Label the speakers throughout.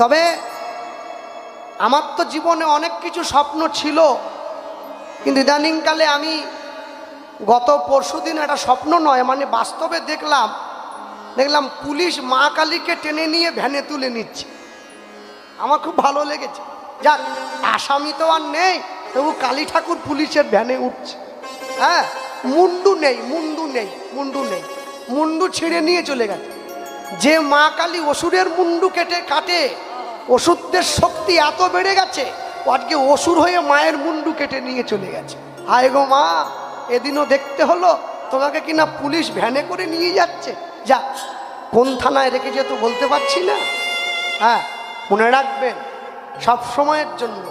Speaker 1: তবে আমার তো জীবনে অনেক কিছু স্বপ্ন ছিল, কিন্তু ইদানিংকালে আমি গত পরশুদিন একটা স্বপ্ন নয় মানে বাস্তবে দেখলাম পুলিশ মা কালীকে টেনে নিয়ে ভ্যানে তুলে নিচ্ছে। আমার খুব ভালো লেগেছে। যাক, আসামি তো আর নেই, তবু কালী ঠাকুর পুলিশের ভ্যানে উঠছে। হ্যাঁ, মুন্ডু নেই, মুন্ডু ছিঁড়ে নিয়ে চলে গেছে। যে মা কালী অসুরের মুন্ডু কাটে, অসুরদের শক্তি এত বেড়ে গেছে, আজকে অসুর হয়ে মায়ের মুন্ডু কেটে নিয়ে চলে গেছে। হায় গো মা, এদিনও দেখতে হলো তোমাকে কিনা পুলিশ ভ্যানে করে নিয়ে যাচ্ছে। যাক, কোন থানায় রেখেছে তো বলতে পারছি না। হ্যাঁ, মনে রাখবেন সব সময়ের জন্য,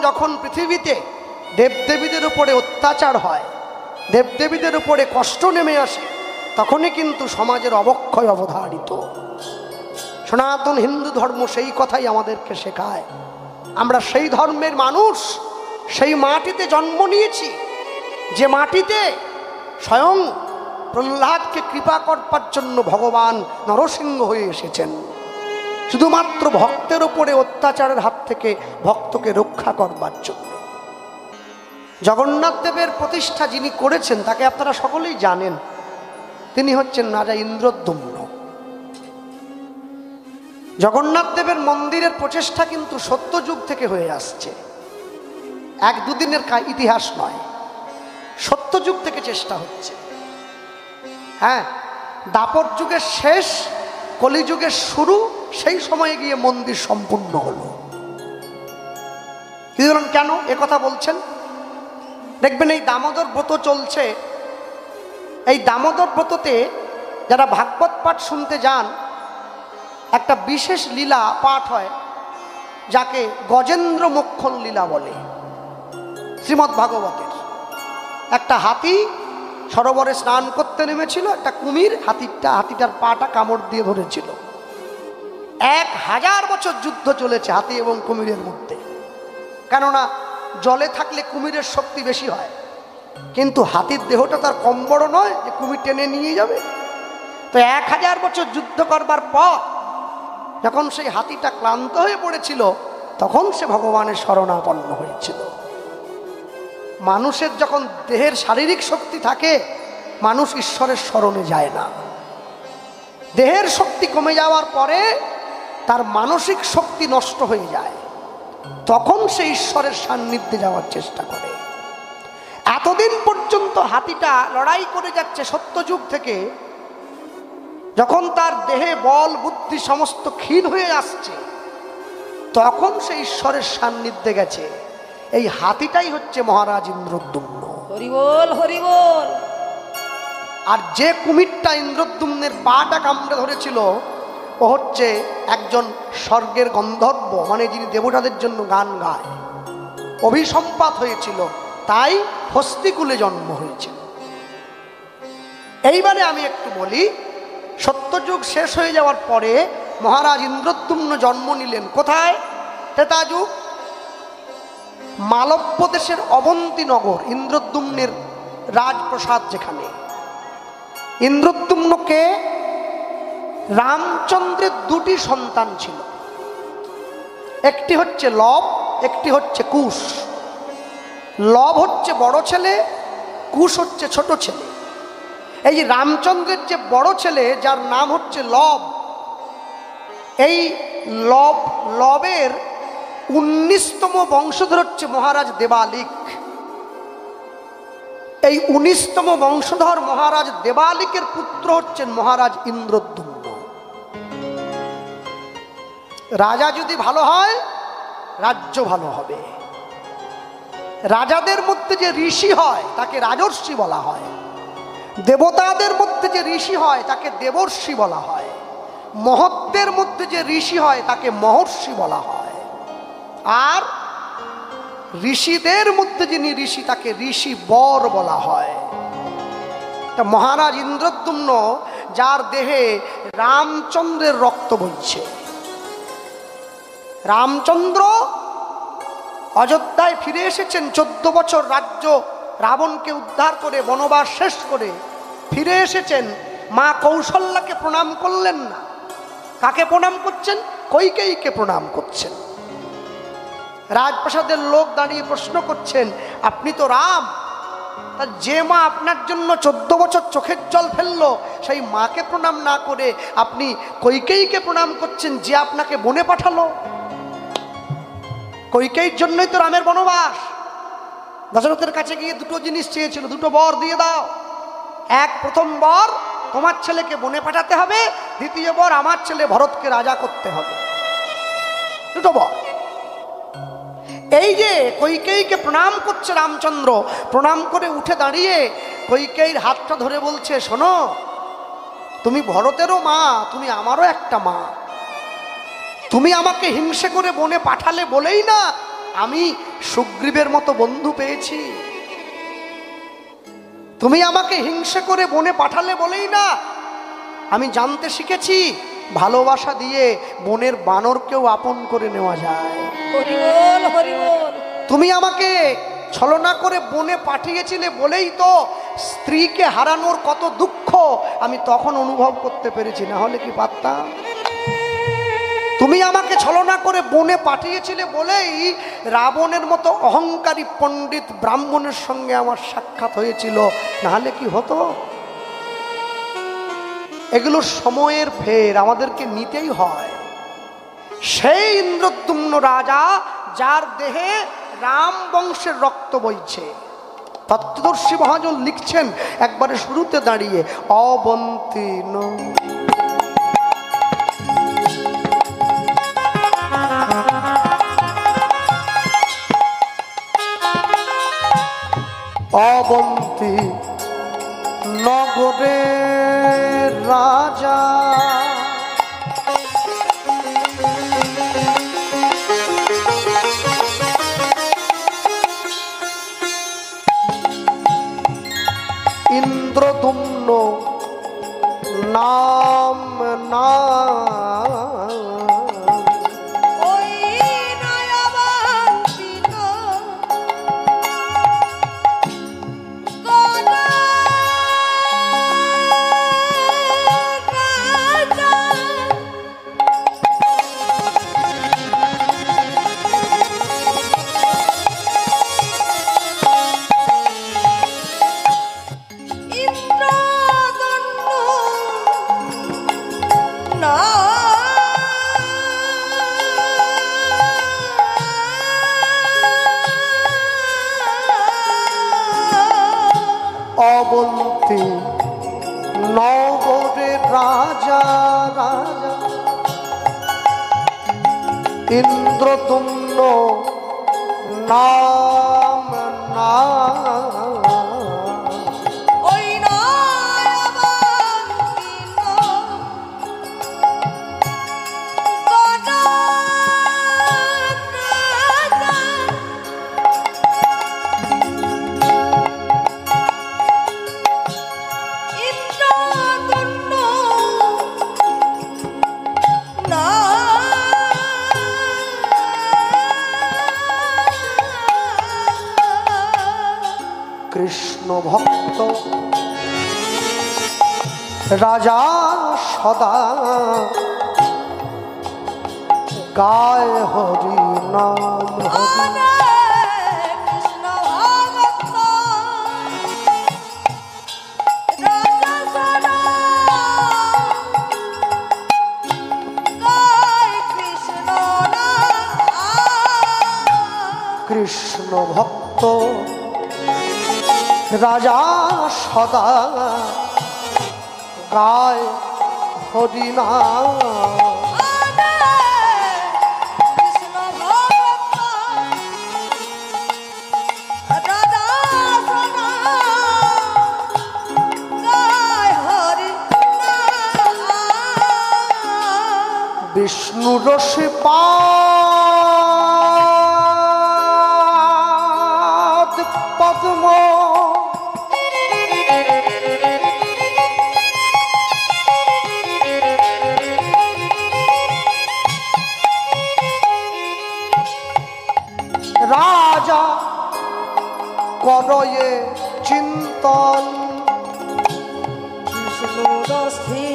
Speaker 1: যখন পৃথিবীতে দেবদেবীদের উপরে অত্যাচার হয়, দেবদেবীদের উপরে কষ্ট নেমে আসে, তখনই কিন্তু সমাজের অবক্ষয় অবধারিত। সনাতন হিন্দু ধর্ম সেই কথাই আমাদেরকে শেখায়। আমরা সেই ধর্মের মানুষ, সেই মাটিতে জন্ম নিয়েছি, যে মাটিতে স্বয়ং প্রহ্লাদকে কৃপা করবার জন্য ভগবান নরসিংহ হয়ে এসেছেন, শুধুমাত্র ভক্তের উপরে অত্যাচারের হাত থেকে ভক্তকে রক্ষা করবার জন্য। জগন্নাথ দেবের প্রতিষ্ঠা যিনি করেছেন তাকে আপনারা সকলেই জানেন, তিনি হচ্ছেন রাজা ইন্দ্রদ্যুম্ন। জগন্নাথ দেবের মন্দিরের প্রচেষ্টা কিন্তু সত্যযুগ থেকে হয়ে আসছে, এক দুদিনের ইতিহাস নয়, সত্যযুগ থেকে চেষ্টা হচ্ছে। হ্যাঁ, দাপর যুগের শেষ, কলিযুগের শুরু, সেই সময়ে গিয়ে মন্দির সম্পূর্ণ হলো। কেন এ কথা বলছেন? দেখবেন এই দামোদর ব্রত চলছে, এই দামোদর ব্রততে যারা ভাগবত পাঠ শুনতে যান, একটা বিশেষ লীলা পাঠ হয় যাকে গজেন্দ্র মোক্ষণ লীলা বলে। শ্রীমদ্ ভাগবতের একটা হাতি সরোবরে স্নান করতে নেমেছিল, একটা কুমির হাতিটার পাটা কামড় দিয়ে ধরেছিল। 1000 বছর যুদ্ধ চলেছে হাতি এবং কুমিরের মধ্যে, কেননা জলে থাকলে কুমিরের শক্তি বেশি হয়, কিন্তু হাতির দেহটা তার কম বড় নয় যে কুমির টেনে নিয়ে যাবে। তো 1000 বছর যুদ্ধ করবার পর যখন সেই হাতিটা ক্লান্ত হয়ে পড়েছিল, তখন সে ভগবানের শরণাপন্ন হয়েছিল। মানুষের যখন দেহের শারীরিক শক্তি থাকে, মানুষ ঈশ্বরের শরণে যায় না। দেহের শক্তি কমে যাওয়ার পরে তার মানসিক শক্তি নষ্ট হয়ে যায়, তখন সে ঈশ্বরের সান্নিধ্যে যাওয়ার চেষ্টা করে। এতদিন পর্যন্ত হাতিটা লড়াই করে যাচ্ছে সত্যযুগ থেকে, যখন তার দেহে বল বুদ্ধি সমস্ত ক্ষীণ হয়ে আসছে, তখন সে ঈশ্বরের সান্নিধ্যে গেছে। এই হাতিটাই হচ্ছে মহারাজ ইন্দ্রদ্যুম্ন।
Speaker 2: হরি বল, হরি বল।
Speaker 1: আর যে কুমিরটা ইন্দ্রদ্যুম্নের পাটা কামড়ে ধরেছিল, ও হচ্ছে একজন স্বর্গের গন্ধর্ব, মানে যিনি দেবতাদের জন্য গান গায়। অভিসম্পাত হয়েছিল, তাই হস্তিকুলে জন্ম হয়েছিল। এইবারে আমি একটু বলি, সত্যযুগ শেষ হয়ে যাওয়ার পরে মহারাজ ইন্দ্রদ্যুম্ন জন্ম নিলেন কোথায়? ত্রেতাযুগ। মালব্য দেশের অবন্তীনগর ইন্দ্রদ্যুম্নের রাজপ্রসাদ, যেখানে ইন্দ্রদ্যুম্নকে রামচন্দ্রের 2টি সন্তান ছিল, একটি হচ্ছে লব, একটি হচ্ছে কুশ। লব হচ্ছে বড় ছেলে, কুশ হচ্ছে ছোট ছেলে। এই রামচন্দ্রের যে বড় ছেলে, যার নাম হচ্ছে লব, এই লবের 19তম বংশধর হচ্ছে মহারাজ দেবালিক। এই 19তম বংশধর মহারাজ দেবালিকের পুত্র হচ্ছেন মহারাজ ইন্দ্রদ্যুম্ন। রাজা যদি ভালো হয়, রাজ্য ভালো হবে। রাজাদের মধ্যে যে ঋষি হয় তাকে রাজর্ষি বলা হয়, দেবতাদের মধ্যে যে ঋষি হয় তাকে দেবর্ষি বলা হয়, মহত্বের মধ্যে যে ঋষি হয় তাকে মহর্ষি বলা হয়, আর ঋষিদের মধ্যে যিনি ঋষি তাকে ঋষি বর বলা হয়। তা মহারাজ ইন্দ্রদ্যুম্ন, যার দেহে রামচন্দ্রের রক্ত বইছে, রামচন্দ্র অযোধ্যায় ফিরে এসেছেন 14 বছর রাজ্য রাবণকে উদ্ধার করে, বনবাস শেষ করে ফিরে এসেছেন। মা কৌশল্যাকে প্রণাম করলেন না। কাকে প্রণাম করছেন? কইকেয়ীকে প্রণাম করছেন। রাজপ্রাসাদের লোক দাঁড়িয়ে প্রশ্ন করছেন, আপনি তো রাম, তা যে মা আপনার জন্য 14 বছর চোখের জল ফেললো, সেই মাকে প্রণাম না করে আপনি কইকেয়ীকে প্রণাম করছেন, যে আপনাকে বনে পাঠালো। কইকেয়ীর জন্যই তো রামের বনবাস। দশরথের কাছে গিয়ে দুটো জিনিস চেয়েছিল, দুটো বর দিয়ে দাও। এক, প্রথম বর তোমার ছেলেকে বনে পাঠাতে হবে, দ্বিতীয় বর আমার ছেলে ভরতকে রাজা করতে হবে। দুটো বর। এই যে কইকেয়ীকে প্রণাম করছে রামচন্দ্র, প্রণাম করে উঠে দাঁড়িয়ে কইকেয়ীর হাতটা ধরে বলছে, শোনো, তুমি ভরতেরও মা, তুমি আমারও একটা মা। তুমি আমাকে হিংসে করে বনে পাঠালে বলেই না আমি সুগ্রীবের মতো বন্ধু পেয়েছি। তুমি আমাকে হিংসে করে বনে পাঠালে বলেই না আমি জানতে শিখেছি ভালোবাসা দিয়ে বনের বানরকেও আপন করে নেওয়া যায়।
Speaker 2: হরি বল, হরি বল।
Speaker 1: তুমি আমাকে ছলনা করে বনে পাঠিয়েছিলে বলেই তো স্ত্রীকে হারানোর কত দুঃখ আমি তখন অনুভব করতে পেরেছি, না হলে কি পারতাম? তুমি আমাকে ছলনা করে বনে পাঠিয়েছিলে বলেই রাবণের মতো অহংকারী পণ্ডিত ব্রাহ্মণের সঙ্গে আমার সাক্ষাৎ হয়েছিল, না হলে কি হতো? এগুলো সময়ের ফের, আমাদেরকে নিতেই হয়। সেই ইন্দ্রদ্যুম্ন রাজা, যার দেহে রাম বংশের রক্ত বইছে। তত্ত্বদর্শী মহাজন লিখছেন একবারে শুরুতে দাঁড়িয়ে, অবন্তীন অবন্তী নগরে রাজা, ইন্দ্রদ্যুম্ন নাম
Speaker 2: ওই নয়াবন্তিত রাজা, ইন্দ্রদন্ডু না
Speaker 1: অবন্তী নগরে রাজা, রাজা ইন্দ্রদ্যুম্ন নাম
Speaker 2: ওই নয়াবন্তিত রাজা, ইন্দ্রদন্ডু না
Speaker 1: কৃষ্ণ ভক্ত রাজা সদা গায় হরি নাম, হরি
Speaker 2: কৃষ্ণ ভগত রাজা সদা গায় কৃষ্ণ নাম।
Speaker 1: কৃষ্ণ ভক্ত রাজা সদা গায় হরি নাম,
Speaker 2: কৃষ্ণ ভগত রাজা সদা গায় হরি নাম।
Speaker 1: বিষ্ণু রসে পাদ পদ্ম রাজা করয়ে চিন্তন,
Speaker 2: বিষ্ণুরস্থি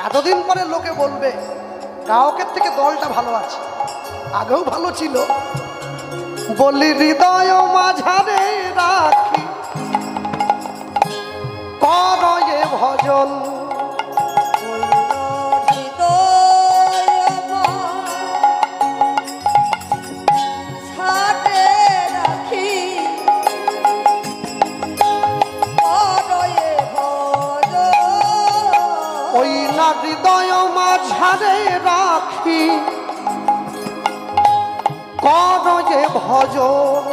Speaker 1: এতদিন পরে লোকে বলবে গায়কের থেকে দলটা ভালো আছে, আগেও ভালো ছিল। বলি হৃদয় মাঝারে রাখি করয়ে ভজন, ওই না হৃদয় মাঝারে রাখি করয়ে ভজন।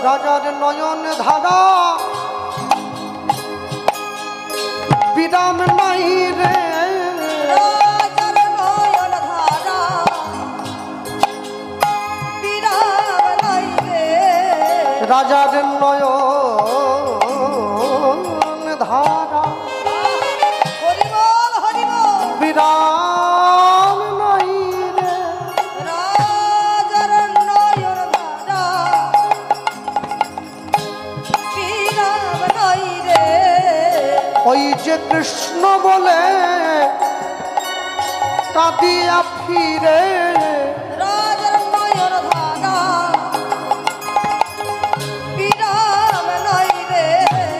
Speaker 1: রাজার নয়ন ধারা বিরাম নাই রে, রাজার নয়ন ধারা বিরাম নাই রে, ওই যে কৃষ্ণ বলে কাঁদিয়া ফিরে,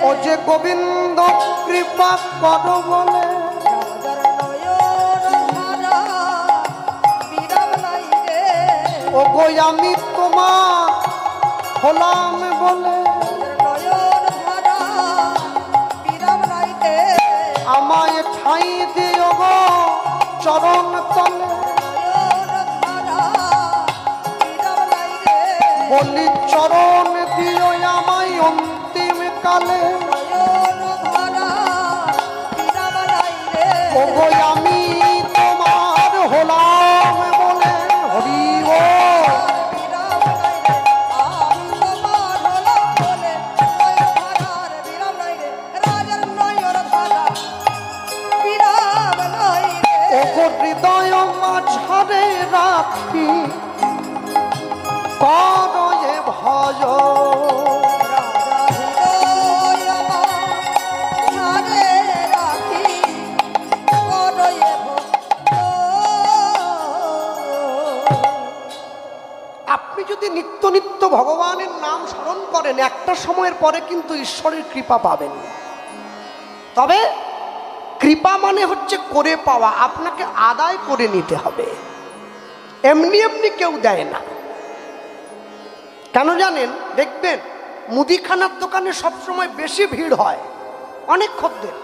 Speaker 1: ও যে গোবিন্দ কৃপা কর বলে, ও গো আমি তোমার হলাম বলে, আমায় ঠাই দিও গো চরণ তলে, বলি চরণ দিও আমায় অন্তিম কালে, ও গো আমি তোমার হলাম বলে, হরি ও হৃদয় মাঝারে রাখি করয়ে ভজ, আপনি যদি নিত্য নিত্য ভগবানের নাম স্মরণ করেন একটা সময়ের পরে কিন্তু ঈশ্বরের কৃপা পাবেন। তবে কৃপা মানে হচ্ছে করে পাওয়া, আপনাকে আদায় করে নিতে হবে, এমনি এমনি কেউ দেয় না। কেন জানেন? দেখবেন মুদিখানার দোকানে সবসময় বেশি ভিড় হয়, অনেক খদ্দের।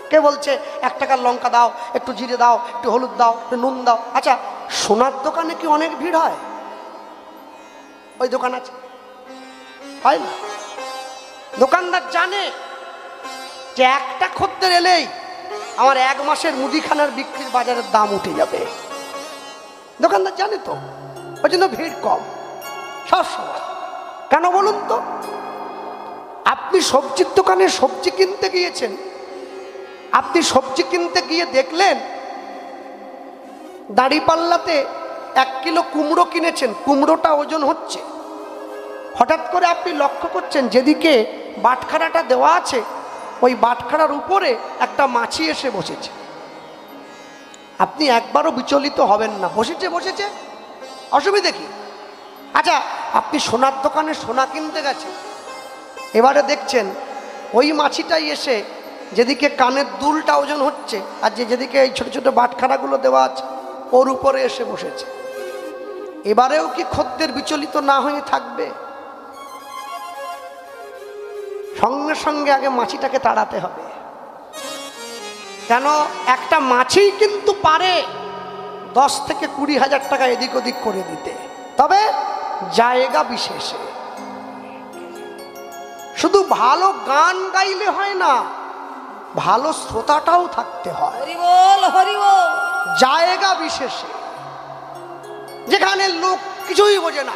Speaker 1: কে বলছে 1 টাকার লঙ্কা দাও, একটু জিরে দাও, একটু হলুদ দাও, একটু নুন দাও। আচ্ছা, সোনার দোকানে কি অনেক ভিড় হয়? ওই দোকান আছে, হয় না? দোকানদার জানে যে একটা খদ্দের এলেই আমার 1 মাসের মুদিখানার বিক্রির বাজারের দাম উঠে যাবে। দোকানদার জানে তো, ওই জন্য ভিড় কম সবসময়। কেন বলুন তো? আপনি সবজির দোকানে সবজি কিনতে গিয়েছেন, আপনি সবজি কিনতে গিয়ে দেখলেন দাঁড়িপাল্লাতে 1 কিলো কুমড়ো কিনেছেন, কুমড়োটা ওজন হচ্ছে। হঠাৎ করে আপনি লক্ষ্য করছেন যেদিকে বাটখারাটা দেওয়া আছে ওই বাটখারার উপরে একটা মাছি এসে বসেছে। আপনি একবারও বিচলিত হবেন না, বসেছে বসেছে, অসুবিধে কি? আচ্ছা, আপনি সোনার দোকানে সোনা কিনতে গেছেন, এবারে দেখছেন ওই মাছিটাই এসে যেদিকে কানের দুলটা ওজন হচ্ছে আর যেদিকে এই ছোট ছোট বাটখারাগুলো দেওয়া আছে ওর উপরে এসে বসেছে। এবারেও কি খদ্দের বিচলিত না হয়ে থাকবে? সঙ্গে সঙ্গে আগে মাছিটাকে তাড়াতে হবে। কেন? একটা মাছি কিন্তু পারে 10 থেকে 20 হাজার টাকা এদিক ওদিক করে দিতে, তবে জায়গা বিশেষে। শুধু ভালো গান গাইলে হয় না, ভালো শ্রোতাটাও থাকতে হয়।
Speaker 2: হরি বল, হরি বল।
Speaker 1: জায়গা বিশেষে, যেখানে লোক কিছুই বোঝে না,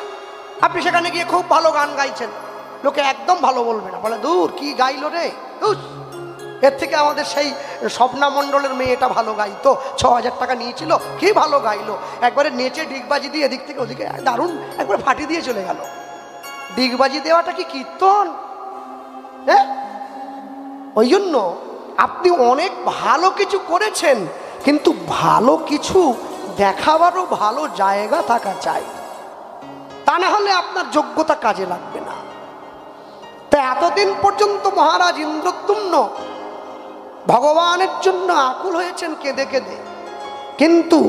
Speaker 1: আপনি সেখানে গিয়ে খুব ভালো গান গাইছেন, লোকে একদম ভালো বলবে না, বলে দূর কি গাইলো রে, এর থেকে আমাদের সেই স্বপ্না মণ্ডলের মেয়েটা ভালো গাইতো, 6,000 টাকা নিয়েছিল, কি ভালো গাইলো, একবারে নেচে ডিগবাজি দিয়ে এদিক থেকে ওদিকে দারুণ একবারে ফাটি দিয়ে চলে গেল। ডিগবাজি দেওয়াটা কি কীর্তন? হ্যাঁ, ওই জন্য আপনি অনেক ভালো কিছু করেছেন, কিন্তু ভালো কিছু দেখাবারও ভালো জায়গা থাকা চাই, তা না হলে আপনার যোগ্যতা কাজে লাগবে না। তা এতদিন পর্যন্ত মহারাজ ইন্দ্রদ্যুম্ন ভগবানের জন্য আকুল হয়েছেন কেঁদে কেঁদে, কিন্তু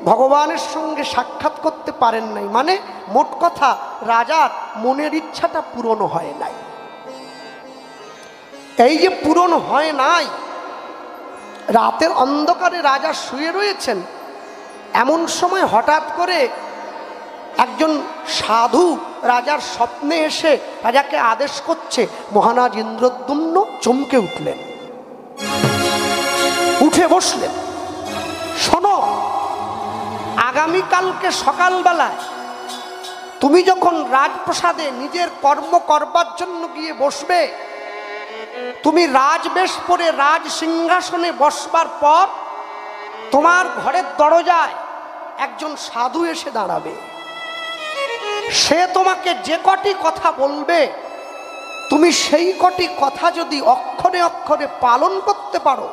Speaker 1: ভগবানের সঙ্গে সাক্ষাৎ করতে পারেন নাই, মানে মোট কথা রাজার মনের ইচ্ছাটা পূরণ হয় নাই। এই যে পূরণ হয় নাই, রাতের অন্ধকারে রাজা শুয়ে রয়েছেন, এমন সময় হঠাৎ করে একজন সাধু রাজার স্বপ্নে এসে রাজাকে আদেশ করছে। মহারাজ ইন্দ্রদ্যুম্ন চমকে উঠলেন, উঠে বসলেন। শোনো, আগামীকালকে সকালবেলায় তুমি যখন রাজপ্রাসাদে নিজের কর্ম করবার জন্য গিয়ে বসবে, তুমি রাজবেশ পরে রাজ সিংহাসনে বসবার পর তোমার ঘরের দরজায় একজন সাধু এসে দাঁড়াবে। সে তোমাকে যে কটি কথা বলবে, তুমি সেই কটি কথা যদি অক্ষরে অক্ষরে পালন করতে পারো,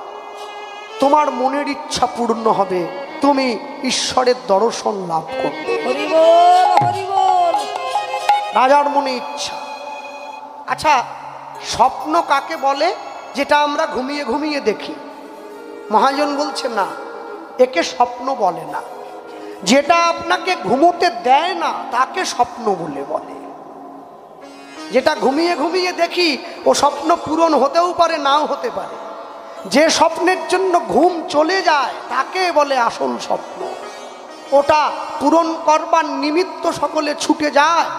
Speaker 1: তোমার মনের ইচ্ছা পূর্ণ হবে, তুমি ঈশ্বরের দর্শন লাভ করবে।
Speaker 2: হরি বল, হরি বল।
Speaker 1: রাজার মনে ইচ্ছা। আচ্ছা, স্বপ্ন কাকে বলে? যেটা আমরা ঘুমিয়ে ঘুমিয়ে দেখি। মহাজন বলছে না, একে স্বপ্ন বলে না। যেটা আপনাকে ঘুমোতে দেয় না তাকে স্বপ্ন বলে বলে। যেটা ঘুমিয়ে ঘুমিয়ে দেখি ও স্বপ্ন পূরণ হতেও পারে, নাও হতে পারে। যে স্বপ্নের জন্য ঘুম চলে যায় তাকে বলে আসল স্বপ্ন। ওটা পূরণ করবার নিমিত্ত সকলে ছুটে যায়।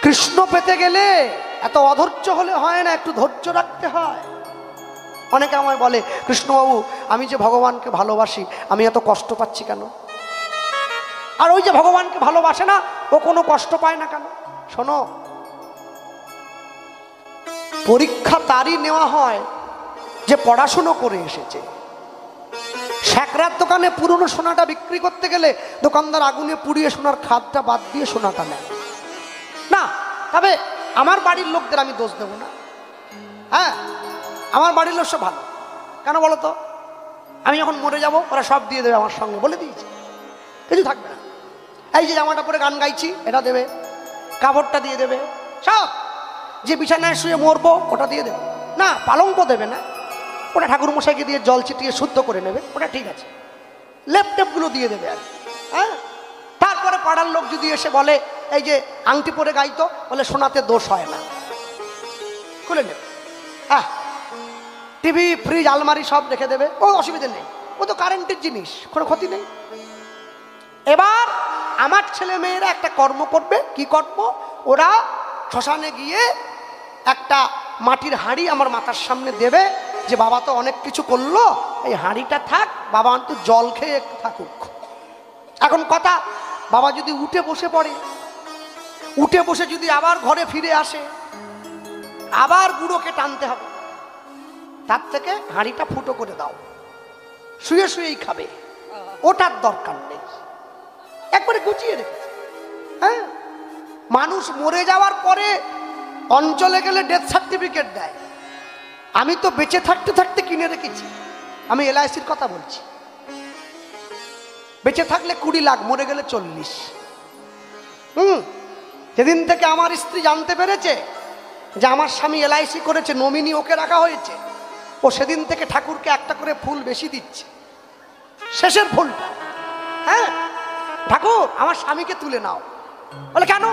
Speaker 1: কৃষ্ণ পেতে গেলে এত অধৈর্য হলে হয় না, একটু ধৈর্য রাখতে হয়। অনেকে আমায় বলে, কৃষ্ণবাবু আমি যে ভগবানকে ভালোবাসি, আমি এত কষ্ট পাচ্ছি কেন? আর ওই যে ভগবানকে ভালোবাসে না, ও কোনো কষ্ট পায় না কেন? শোনো, পরীক্ষা তারই নেওয়া হয় যে পড়াশুনো করে এসেছে। স্যাকরার দোকানে পুরনো সোনাটা বিক্রি করতে গেলে দোকানদার আগুনে পুড়িয়ে সোনার খাদটা বাদ দিয়ে সোনাটা নেয় না। তবে আমার বাড়ির লোকদের আমি দোষ দেব না। হ্যাঁ, আমার বাড়ির লোক সব ভালো। কেন বলো তো? আমি যখন মরে যাব ওরা সব দিয়ে দেবে আমার সঙ্গে, বলে দিয়েছি, কিছু থাকবে না। এই যে জামাটা পরে গান গাইছি এটা দেবে, কাপড়টা দিয়ে দেবে, সব। যে বিছানায় শুয়ে মরবো ওটা দিয়ে দেবে না, পালঙ্ক দেবে না, ওটা ঠাকুর মশাইকে দিয়ে জল ছিটিয়ে শুদ্ধ করে নেবে, ওটা ঠিক আছে। ল্যাপটপগুলো দিয়ে দেবে আর। হ্যাঁ, তারপরে পাড়ার লোক যদি এসে বলে এই যে আংটি পরে গাইতো, বলে সোনাতে দোষ হয় না, খুলে নেবে। হ্যাঁ, টিভি ফ্রিজ আলমারি সব রেখে দেবে, ও অসুবিধা নেই, ও তো কারেন্টের জিনিস, কোনো ক্ষতি নেই। এবার আমার ছেলে মেয়েরা একটা কর্ম করবে। কি কর্ম? ওরা শ্মশানে গিয়ে একটা মাটির হাঁড়ি আমার মাথার সামনে দেবে, যে বাবা তো অনেক কিছু করলো, এই হাঁড়িটা থাক, বাবা অন্তত জল খেয়ে একটু থাকুক। এখন কথা, বাবা যদি উঠে বসে পড়ে, উঠে বসে যদি আবার ঘরে ফিরে আসে, আবার বুড়োকে টানতে হবে। তার থেকে হাঁড়িটা ফুটো করে দাও, শুয়ে শুয়েই খাবে, ওটার দরকার নেই। একবারে গুছিয়ে রেখেছে। হ্যাঁ, মানুষ মরে যাওয়ার পরে অঞ্চলে গেলে ডেথ সার্টিফিকেট দেয়। আমি তো বেঁচে থাকতে থাকতে কিনে রেখেছি। আমি LICর কথা বলছি। বেঁচে থাকলে 20 লাখ, মরে গেলে 40। যেদিন থেকে আমার স্ত্রী জানতে পেরেছে যে আমার স্বামী LIC করেছে, নমিনি ওকে রাখা হয়েছে, ও সেদিন থেকে ঠাকুরকে একটা করে ফুল বেশি দিচ্ছে, শেষের ফুলটা। হ্যাঁ, ঠাকুর আমার স্বামীকে তুলে নাও। বলে কেন?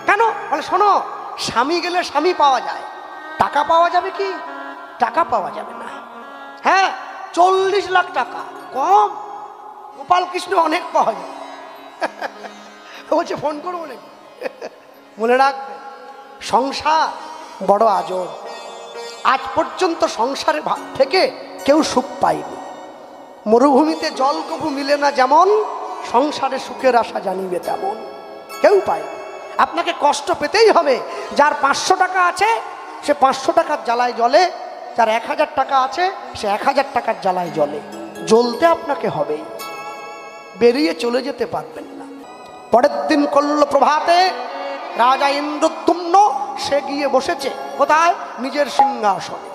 Speaker 1: কেন? বলে শোনো, স্বামী গেলে স্বামী পাওয়া যায়, টাকা পাওয়া যাবে কি? টাকা পাওয়া যাবে না। হ্যাঁ, 40 লাখ টাকা কম, গোপাল কৃষ্ণ অনেক পাওয়া যায়। বলছে ফোন করবো নাকি? মনে রাখবে, সংসার বড় আজব। আজ পর্যন্ত সংসারে থেকে কেউ সুখ পায়নি। মরুভূমিতে জল কবু মিলে না যেমন, সংসারে সুখের আশা জানিবে তেমন কেউ পায়। আপনাকে কষ্ট পেতেই হবে। যার 500 টাকা আছে সে 500 টাকার জ্বালায় জ্বলে, যার 1000 টাকা আছে সে 1000 টাকার জ্বালায় জ্বলে। জ্বলতে আপনাকে হবেই, বেরিয়ে চলে যেতে পারবেন না। পরের দিন করল প্রভাতে রাজা ইন্দ্রদ্যুম্ন সে গিয়ে বসেছে কোথায়? নিজের সিংহাসনে।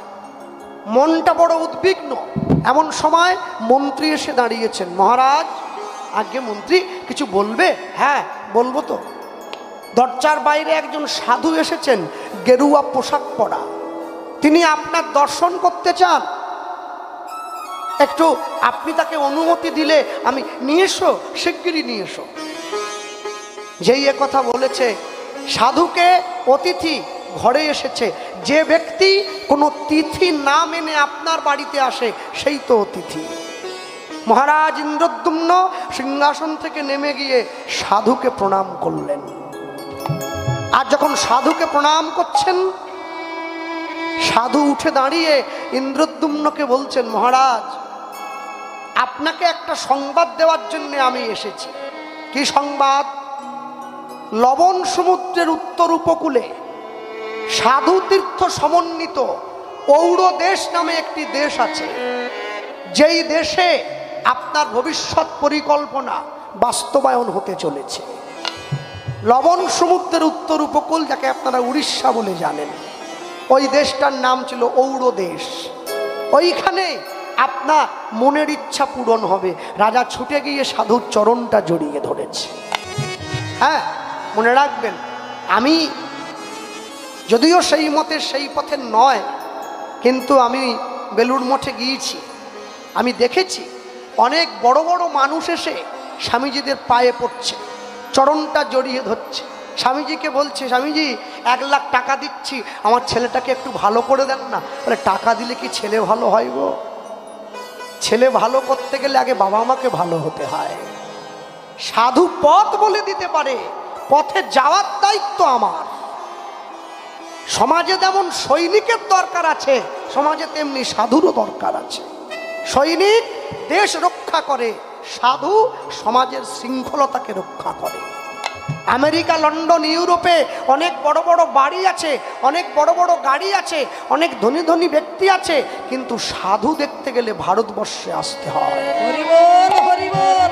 Speaker 1: মনটা বড় উদ্বিগ্ন। এমন সময় মন্ত্রী এসে দাঁড়িয়েছেন। মহারাজ, আগে মন্ত্রী কিছু বলবে? হ্যাঁ বলবো তো। দরজার বাইরে একজন সাধু এসেছেন, গেরুয়া পোশাক পরা। তিনি আপনার দর্শন করতে চান। একটু আপনি তাকে অনুমতি দিলে আমি নিয়ে এসো, শিগগিরই নিয়ে এসো। যেই এ কথা বলেছে, সাধুকে অতিথি ঘরে এসেছে। যে ব্যক্তি কোনো তিথি না মেনে আপনার বাড়িতে আসে সেই তো অতিথি। মহারাজ ইন্দ্রদ্যুম্ন সিংহাসন থেকে নেমে গিয়ে সাধুকে প্রণাম করলেন। আর যখন সাধুকে প্রণাম করছেন, সাধু উঠে দাঁড়িয়ে ইন্দ্রদ্যুম্নকে বলছেন, মহারাজ, আপনাকে একটা সংবাদ দেওয়ার জন্য আমি এসেছি। কি সংবাদ? লবণ সমুদ্রের উত্তর উপকূলে সাধু তীর্থ সমন্বিত ঔড় দেশ নামে একটি দেশ আছে, যেই দেশে আপনার ভবিষ্যৎ পরিকল্পনা বাস্তবায়ন হতে চলেছে। লবণ সমুদ্রের উত্তর উপকূল, যাকে আপনারা উড়িষ্যা বলে জানেন, ওই দেশটার নাম ছিল ঔড় দেশ। ওইখানে আপনার মনের ইচ্ছা পূরণ হবে। রাজা ছুটে গিয়ে সাধুর চরণটা জড়িয়ে ধরেছে। হ্যাঁ, মনে রাখবেন, আমি যদিও সেই মতের সেই পথের নয়, কিন্তু আমি বেলুড় মঠে গিয়েছি। আমি দেখেছি অনেক বড় বড় মানুষ এসে স্বামীজিদের পায়ে পড়ছে, চরণটা জড়িয়ে ধরছে। স্বামীজিকে বলছে, স্বামীজি 1 লাখ টাকা দিচ্ছি, আমার ছেলেটাকে একটু ভালো করে দেন না। বলে, টাকা দিলে কি ছেলে ভালো হয় গো? ছেলে ভালো করতে গেলে আগে বাবা মাকে ভালো হতে হয়। সাধু পথ বলে দিতে পারে, পথে যাওয়ার দায়িত্ব আমার। সমাজে যেমন সৈনিকের দরকার আছে, সমাজে তেমনি সাধুরও দরকার আছে। সৈনিক দেশ রক্ষা করে, সাধু সমাজের শৃঙ্খলতাকে রক্ষা করে। আমেরিকা, লন্ডন, ইউরোপে অনেক বড় বড় বাড়ি আছে, অনেক বড় বড় গাড়ি আছে, অনেক ধনী ধনী ব্যক্তি আছে, কিন্তু সাধু দেখতে গেলে ভারতবর্ষে আসতে হয়।
Speaker 2: হরি বল, হরি বল।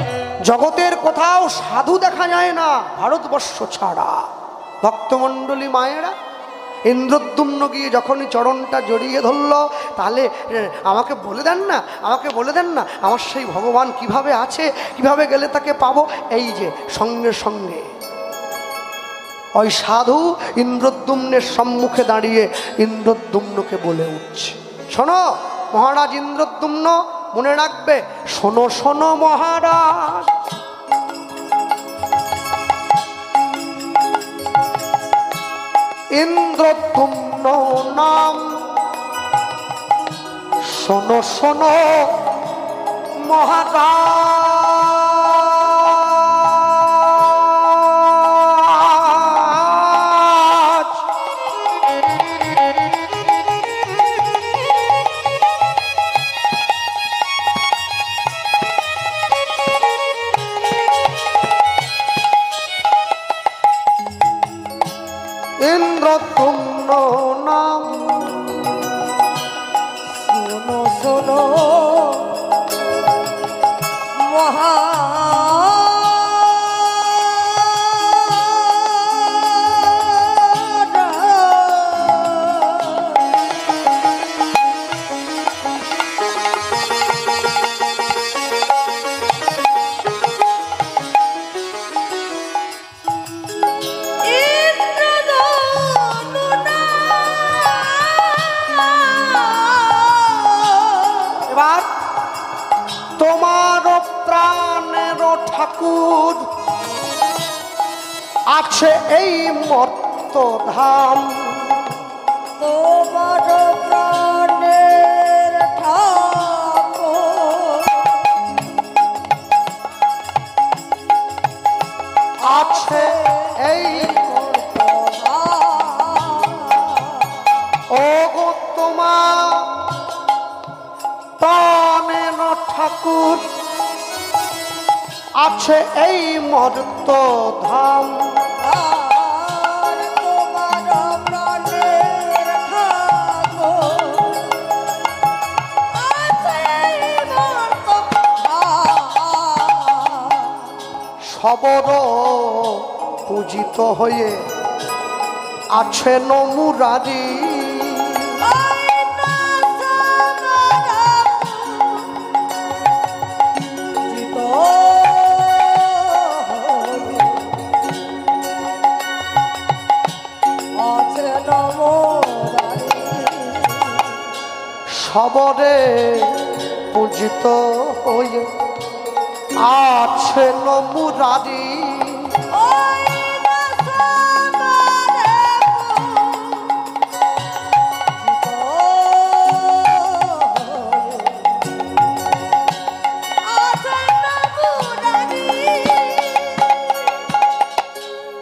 Speaker 1: জগতের কোথাও সাধু দেখা যায় না ভারতবর্ষ ছাড়া। ভক্তমণ্ডলী মায়েরা, ইন্দ্রদ্যুম্ন গিয়ে যখনই চরণটা জড়িয়ে ধরল, তাহলে আমাকে বলে দেন না, আমাকে বলে দেন না, আমার সেই ভগবান কিভাবে আছে, কিভাবে গেলে তাকে পাবো। এই যে সঙ্গে সঙ্গে ওই সাধু ইন্দ্রদ্যুম্নের সম্মুখে দাঁড়িয়ে ইন্দ্রদ্যুম্নকে বলে উঠছে, শোনো মহারাজ ইন্দ্রদ্যুম্ন, মনে রাখবে, শোনো শোনো মহারাজ, ইন্দ্রদ্যুম্ন নাম, শোনো শোনো মহারাজ, ইন্দ্রদ্যুম্ন নাম,
Speaker 2: শোনো শোনো
Speaker 1: এবার তোমার প্রাণের ঠাকুর আছে এই মর্ত ধাম,
Speaker 2: তোমার প্রাণের ঠাকুর
Speaker 1: আছে এই ও গো তোমার প্রাণের ঠাকুর আছে এই মর্ত ধাম,
Speaker 2: তোমার প্রাণের ঠাকুর
Speaker 1: সবর পূজিত হয়ে আছেন মুরারি। সবরে পূজিত হয়ে আছেন মুরারি।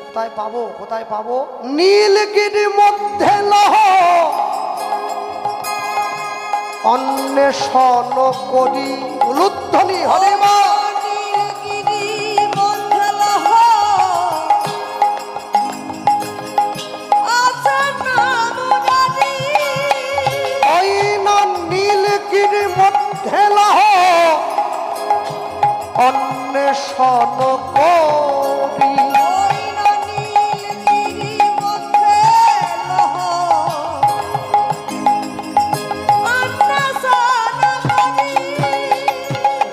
Speaker 1: কোথায় পাবো, কোথায় পাবো? নীলগিরির মধ্যে লহ অন্বেষণ করি। উলুধ্বনি হরে মা। ওই না নীলগিরির মধ্যে লহ অন্বেষণ করি।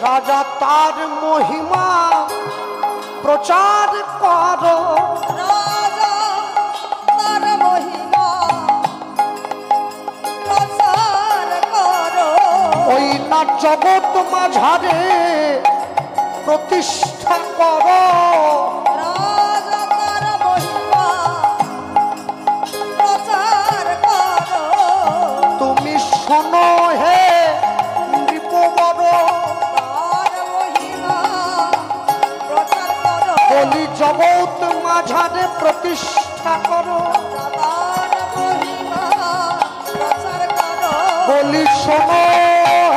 Speaker 1: রাজা তার মহিমা প্রচার কর।
Speaker 2: রাজা তার মহিমা প্রচার করো।
Speaker 1: ওই না জগৎ মাঝারে প্রতিষ্ঠা কর।
Speaker 2: রাজা তার মহিমা প্রচার করো।
Speaker 1: তুমি শোনো হে নৃপবর, বলি জগৎ মাঝারে প্রতিষ্ঠা করো। বলি শোনো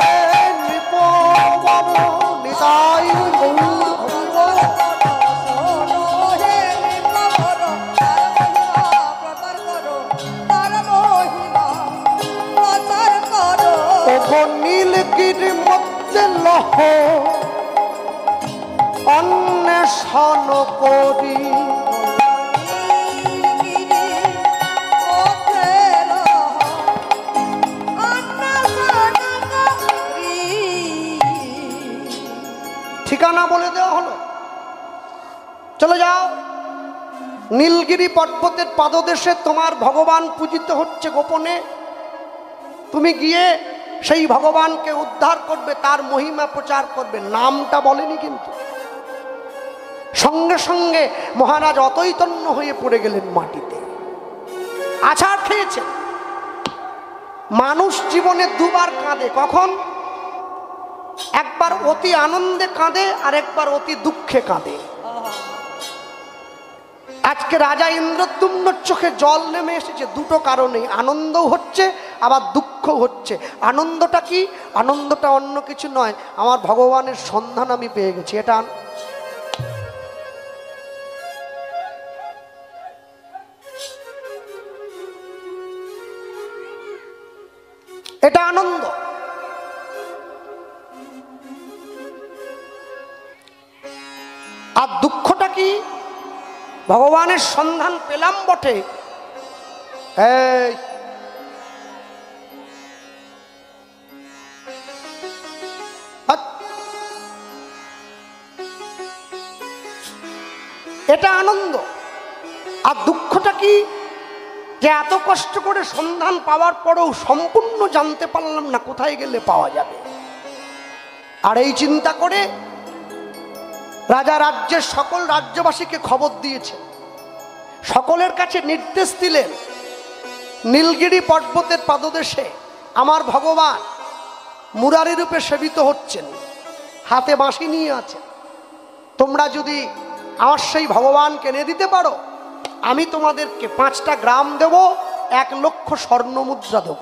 Speaker 1: হে নৃপবর, নিতাই গৌর হরিবল। ওগো নীলগিরির মধ্যে লহ অন্বেষণ করি। ঠিকানা বলে দেওয়া হলো, চলে যাও। নীলগিরি পর্বতের পাদদেশে তোমার ভগবান পূজিত হচ্ছে গোপনে। তুমি গিয়ে সেই ভগবানকে উদ্ধার করবে, তার মহিমা প্রচার করবে। নামটা বলেনি কিন্তু। সঙ্গে সঙ্গে মহারাজ অতৈতন্য হয়ে পড়ে গেলেন মাটিতে। আছাড় খেয়েছে। মানুষ জীবনে দুবার কাঁদে। কখন? একবার অতি আনন্দে কাঁদে, আর একবার অতি দুঃখে কাঁদে। আজকে রাজা ইন্দ্রদ্যুম্নর চোখে জল নেমে এসেছে দুটো কারণে। আনন্দও হচ্ছে, আবার দুঃখও হচ্ছে। আনন্দটা কি? আনন্দটা অন্য কিছু নয়, আমার ভগবানের সন্ধান আমি পেয়ে গেছি। এটা আনন্দ। আর দুঃখটা কি? ভগবানের সন্ধান পেলাম বটে, এটা আনন্দ। আর দুঃখটা কি? যে এত কষ্ট করে সন্ধান পাওয়ার পরেও সম্পূর্ণ জানতে পারলাম না কোথায় গেলে পাওয়া যাবে। আর এই চিন্তা করে রাজা রাজ্যের সকল রাজ্যবাসীকে খবর দিয়েছে, সকলের কাছে নির্দেশ দিলেন, নীলগিরি পর্বতের পাদদেশে আমার ভগবান মুরারি রূপে সেবিত হচ্ছেন, হাতে বাঁশি নিয়ে আছেন। তোমরা যদি আমার সেই ভগবানকে এনে দিতে পারো, আমি তোমাদেরকে 5টা গ্রাম দেব, 1 লক্ষ স্বর্ণ মুদ্রা দেব।